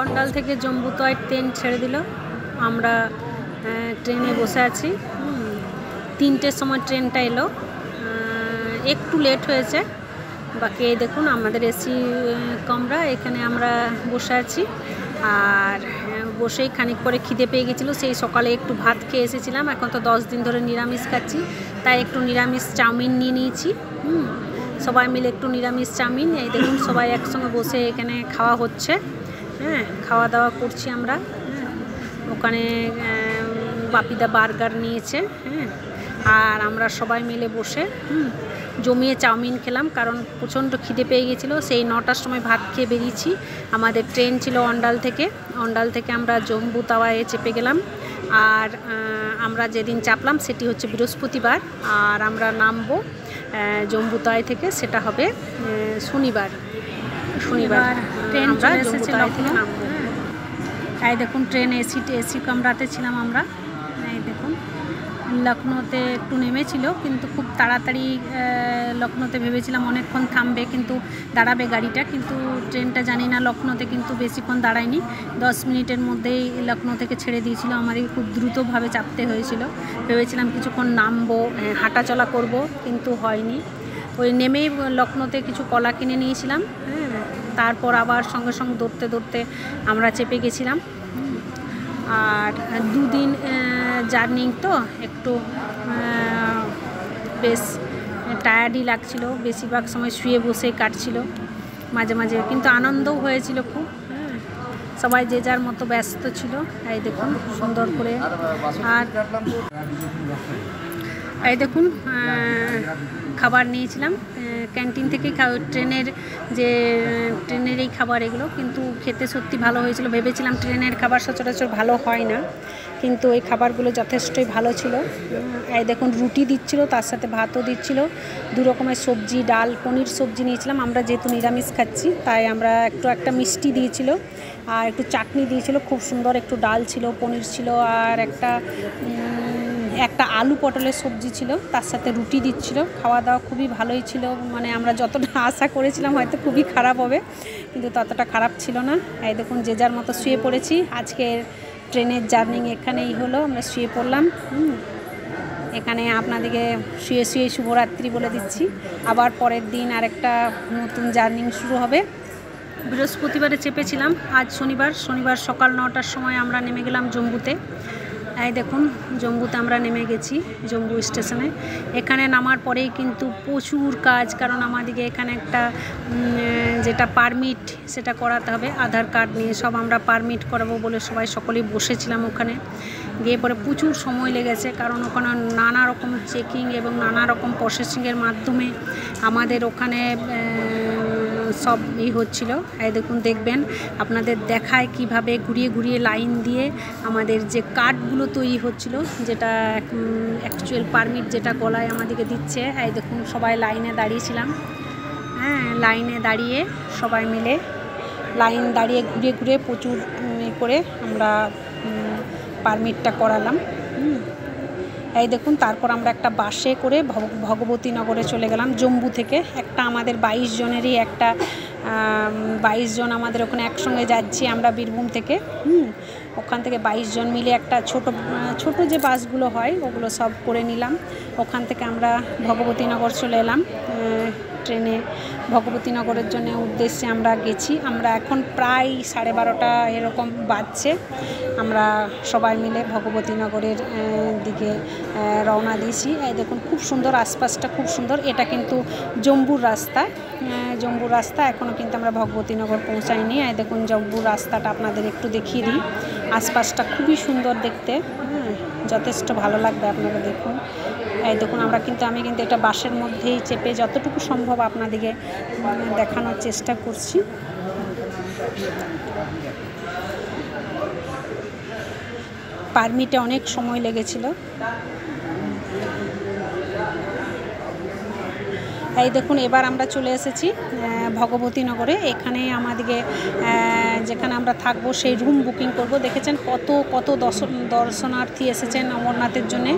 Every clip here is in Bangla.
অন্ডাল থেকে জম্বুতয় ট্রেন ছেড়ে দিল। আমরা ট্রেনে বসে আছি। 3টের সময় ট্রেনটা এলো, একটু লেট হয়েছে। বাকি এই দেখুন আমাদের এসি কামরা, এখানে আমরা বসে আছি। আর বসেই খানিক পরে খিদে পেয়ে গেছিলো, সেই সকালে একটু ভাত খেয়ে এসেছিলাম। এখন তো 10 দিন ধরে নিরামিষ খাচ্ছি, তাই একটু নিরামিষ চাউমিন নিয়ে নিয়েছি। সবাই মিলে একটু নিরামিষ চাউমিন, এই দেখুন সবাই একসঙ্গে বসে এখানে খাওয়া হচ্ছে। খাওয়া দাওয়া করছি আমরা। ওখানে বাপিদা বার্গার নিয়েছে, আর আমরা সবাই মিলে বসে জমিয়ে চাউমিন খেলাম, কারণ প্রচণ্ড খিদে পেয়ে গেছিলো। সেই 9টার সময় ভাত খেয়ে বেরিয়েছি। আমাদের ট্রেন ছিল অন্ডাল থেকে আমরা জম্বু তাওয়ায় চেপে গেলাম। আর আমরা যেদিন চাপলাম সেটি হচ্ছে বৃহস্পতিবার, আর আমরা নামবো জম্বু তাওয়ায় থেকে, সেটা হবে শনিবার ট্রেন আমরা জম্বু তাওয়ায় থেকে নামবো। এই দেখুন ট্রেন এসি কামরাতে ছিলাম আমরা। এই দেখুন লখনৌতে একটু নেমেছিল, কিন্তু খুব তাড়াতাড়ি লখনৌতে ভেবেছিলাম অনেকক্ষণ থামবে, কিন্তু দাঁড়াবে গাড়িটা, কিন্তু ট্রেনটা জানি না লখনৌতে কিন্তু বেশিক্ষণ দাঁড়ায়নি। 10 মিনিটের মধ্যেই লখনৌ থেকে ছেড়ে দিয়েছিল। আমাদের খুব দ্রুতভাবে চাপতে হয়েছিল। ভেবেছিলাম কিছুক্ষণ নামবো, হাঁটাচলা করব, কিন্তু হয়নি। ওই নেমেই লখনৌতে কিছু কলা কিনে নিয়েছিলাম। তারপর আবার সঙ্গে সঙ্গে দৌড়তে আমরা চেপে গেছিলাম। আর 2 দিন জার্নি তো একটু বেশ টায়ার্ডই লাগছিল, বেশিরভাগ সময় শুয়ে বসে কাটছিল, মাঝে মাঝে কিন্তু আনন্দও হয়েছিল খুব। সবাই যে যার মতো ব্যস্ত ছিল। এই দেখুন সুন্দর করে। আর এই দেখুন খাবার নিয়েছিলাম ক্যান্টিন থেকেই, ট্রেনের এই খাবার এগুলো কিন্তু খেতে সত্যি ভালো হয়েছিল। ভেবেছিলাম ট্রেনের খাবার সচরাচর ভালো হয় না, কিন্তু এই খাবারগুলো যথেষ্টই ভালো ছিল। এই দেখুন রুটি দিচ্ছিল, তার সাথে ভাতও দিচ্ছিল, 2 রকমের সবজি, ডাল, পনির সবজি নিয়েছিলাম। আমরা যেহেতু নিরামিষ খাচ্ছি তাই আমরা একটা মিষ্টি দিয়েছিল, আর একটু চাটনি দিয়েছিল, খুব সুন্দর একটু ডাল ছিল, পনির ছিল, আর একটা আলু পটলের সবজি ছিল, তার সাথে রুটি দিচ্ছিল। খাওয়া দাওয়া খুবই ভালোই ছিল, মানে আমরা যতটা আশা করেছিলাম হয়তো খুবই খারাপ হবে, কিন্তু ততটা খারাপ ছিল না। এই দেখুন যে যার মতো শুয়ে পড়েছি। আজকের ট্রেনের জার্নি এখানেই হলো, আমরা শুয়ে পড়লাম। এখানে আপনাদেরকে শুয়ে শুভরাত্রি বলে দিচ্ছি। আবার পরের দিন আরেকটা নতুন জার্নি শুরু হবে। বৃহস্পতিবারে চেপেছিলাম, আজ শনিবার সকাল 9টার সময় আমরা নেমে গেলাম জম্বুতে। এই দেখুন জম্বুতে আমরা নেমে গেছি, জম্বু স্টেশনে। এখানে নামার পরেই কিন্তু প্রচুর কাজ, কারণ আমাদেরকে এখানে একটা যেটা পারমিট সেটা করাতে হবে, আধার কার্ড নিয়ে সব আমরা পারমিট করাবো বলে সকলেই বসেছিলাম। ওখানে গিয়ে পরে প্রচুর সময় লেগেছে, কারণ ওখানে নানা রকম চেকিং এবং নানা রকম প্রসেসিংয়ের মাধ্যমে আমাদের ওখানে সব হচ্ছিল। এই দেখুন দেখবেন, আপনাদের দেখায় কিভাবে ঘুরিয়ে লাইন দিয়ে আমাদের যে কার্ডগুলো তৈরি হচ্ছিল, যেটা অ্যাকচুয়াল পারমিট যেটা গলায় আমাদেরকে দিচ্ছে। এই দেখুন সবাই লাইনে দাঁড়িয়েছিলাম। লাইনে দাঁড়িয়ে সবাই মিলে ঘুরিয়ে প্রচুর করে আমরা পারমিটটা করালাম। এই দেখুন তারপর আমরা একটা বাসে করে ভগবতী নগরে চলে গেলাম। জম্বু থেকে আমাদের 22 জনেরই 22 জন আমাদের ওখানে একসঙ্গে যাচ্ছি আমরা বীরভূম থেকে। ওখান থেকে 22 জন মিলে একটা ছোট যে বাসগুলো হয় ওগুলো সব করে নিলাম। ওখান থেকে আমরা ভগবতীনগর চলে এলাম। ট্রেনে ভগবতীনগরের উদ্দেশ্যে আমরা গেছি। আমরা এখন প্রায় 12:30 এরকম বাজছে। আমরা সবাই মিলে ভগবতীনগরের দিকে রওনা দিয়েছি। এই দেখুন খুব সুন্দর, আশপাশটা খুব সুন্দর। এটা কিন্তু জম্বুর রাস্তা। এখনও কিন্তু আমরা ভগবতীনগর পৌঁছাইনি। এই দেখুন জম্বুর রাস্তাটা আপনাদের একটু দেখিয়ে দিই। আশপাশটা খুবই সুন্দর দেখতে, যথেষ্ট ভালো লাগবে আপনারা দেখুন। এই দেখুন আমি কিন্তু এটা বাসের মধ্যেই চেপে যতটুকু সম্ভব আপনাদেরকে দেখানোর চেষ্টা করছি। পারমিটে অনেক সময় লেগেছিল। এই দেখুন এবার আমরা চলে এসেছি ভগবতীনগরে। এখানে আমাদেরকে যেখানে আমরা থাকবো সেই রুম বুকিং করব। দেখেছেন কত দর্শনার্থী এসেছেন অমরনাথের জন্যে।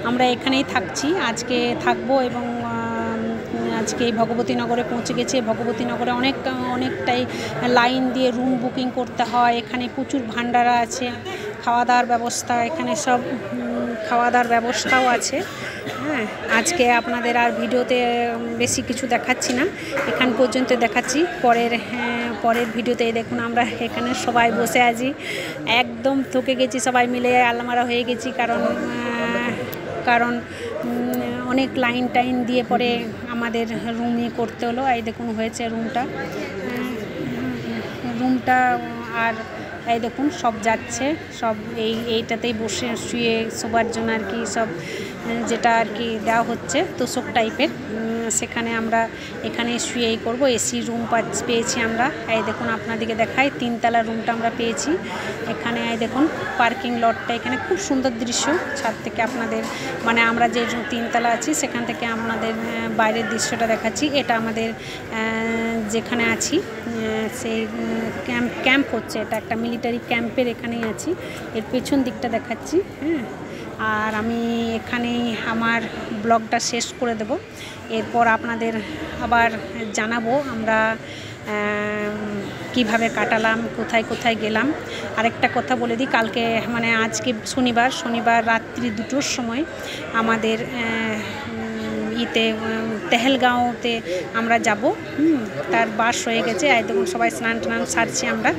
আমরা এখানেই থাকছি, আজকে থাকবো এবং আজকে এই ভগবতীনগরে পৌঁছে গেছি। ভগবতীনগরে অনেকটাই লাইন দিয়ে রুম বুকিং করতে হয়। এখানে প্রচুর ভান্ডারা আছে, খাওয়া দাওয়ার ব্যবস্থা, এখানে সব খাওয়া দাওয়ার ব্যবস্থাও আছে। হ্যাঁ, আজকে আপনাদের আর ভিডিওতে বেশি কিছু দেখাচ্ছি না, এখান পর্যন্ত দেখাচ্ছি। পরের ভিডিওতে দেখুন আমরা এখানে সবাই বসে আছি, একদম থকে গেছি, সবাই মিলে আলমারা হয়ে গেছি। কারণ অনেক লাইন টাইন দিয়ে পরে আমাদের রুমে করতে হলো। এই দেখুন হয়েছে রুমটা। আর এই দেখুন সব যাচ্ছে, সব এইটাতেই বসে শুয়ে শোবার জন্য আর কি, সব যেটা আর কি দেওয়া হচ্ছে তোষক টাইপের, সেখানে আমরা এখানে শুয়েই করব। এসি রুম পেয়েছি আমরা। এই দেখুন আপনাদেরকে দেখাই, 3 তলা রুমটা আমরা পেয়েছি। এখানে এই দেখুন পার্কিং লটটা, এখানে খুব সুন্দর দৃশ্য ছাদ থেকে আপনাদের, মানে আমরা যে 3 তলা আছি সেখান থেকে আপনাদের বাইরের দৃশ্যটা দেখাচ্ছি। এটা আমাদের যেখানে আছি সেই ক্যাম্প হচ্ছে, এটা একটা মিলিটারি ক্যাম্পের এখানেই আছি। এর পেছন দিকটা দেখাচ্ছি। হ্যাঁ, আর আমি এখানেই আমার ব্লগটা শেষ করে দেব। এরপর আপনাদের আবার জানাবো আমরা কিভাবে কাটালাম, কোথায় কোথায় গেলাম। আরেকটা কথা বলে দিই, কালকে মানে আজকে শনিবার রাত্রি 2টোর সময় আমাদের তেহেলগাঁওতে আমরা যাব। তার বাস হয়ে গেছে। এই দেখুন সবাই স্নান টান সারছি আমরা।